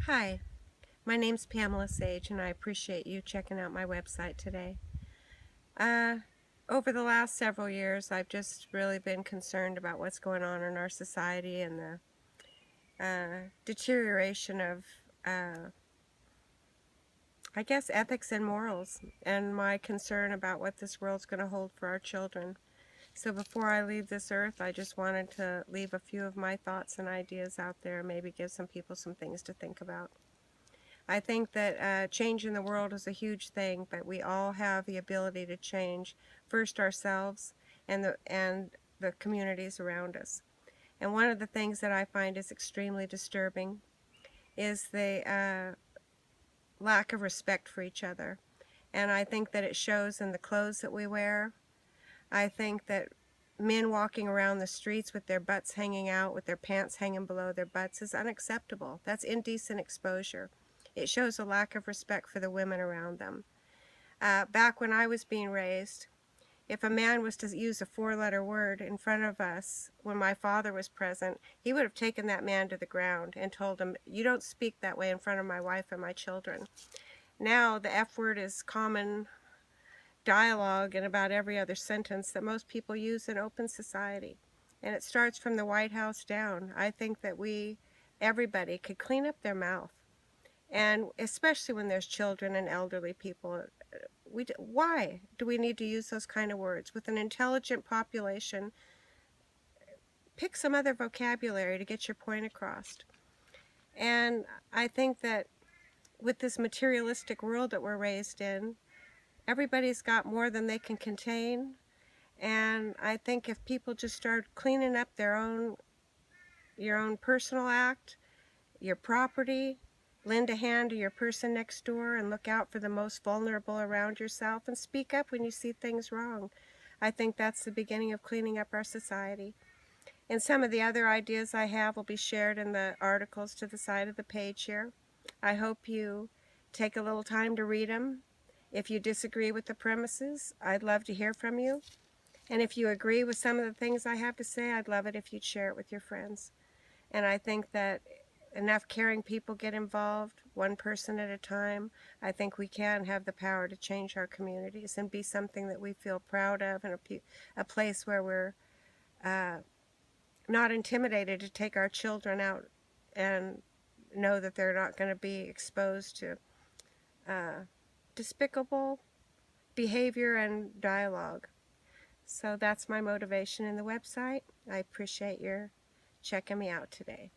Hi, my name's Pamela Sage, and I appreciate you checking out my website today. Uh, Over the last several years, I've just really been concerned about what's going on in our society and the deterioration of, I guess, ethics and morals, and my concern about what this world's going to hold for our children. So before I leave this earth, I just wanted to leave a few of my thoughts and ideas out there, and maybe give some people some things to think about. I think that change in the world is a huge thing, but we all have the ability to change first ourselves and the communities around us. And one of the things that I find is extremely disturbing is the lack of respect for each other. And I think that it shows in the clothes that we wear. I think that men walking around the streets with their butts hanging out, with their pants hanging below their butts, is unacceptable. That's indecent exposure. It shows a lack of respect for the women around them. Back when I was being raised, if a man was to use a four-letter word in front of us when my father was present, he would have taken that man to the ground and told him, "You don't speak that way in front of my wife and my children." Now the F word is common dialogue in about every other sentence that most people use in open society. And it starts from the White House down. I think that everybody could clean up their mouth. And especially when there's children and elderly people, why do we need to use those kind of words? With an intelligent population, pick some other vocabulary to get your point across. And I think that with this materialistic world that we're raised in, everybody's got more than they can contain. And I think if people just start cleaning up your own personal act, your property, lend a hand to your person next door, and look out for the most vulnerable around yourself, and speak up when you see things wrong. I think that's the beginning of cleaning up our society. And some of the other ideas I have will be shared in the articles to the side of the page here. I hope you take a little time to read them. If you disagree with the premises, I'd love to hear from you. And if you agree with some of the things I have to say, I'd love it if you'd share it with your friends. And I think that enough caring people get involved, one person at a time, I think we can have the power to change our communities and be something that we feel proud of, and a place where we're not intimidated to take our children out and know that they're not going to be exposed to despicable behavior and dialogue. So that's my motivation in the website. I appreciate your checking me out today.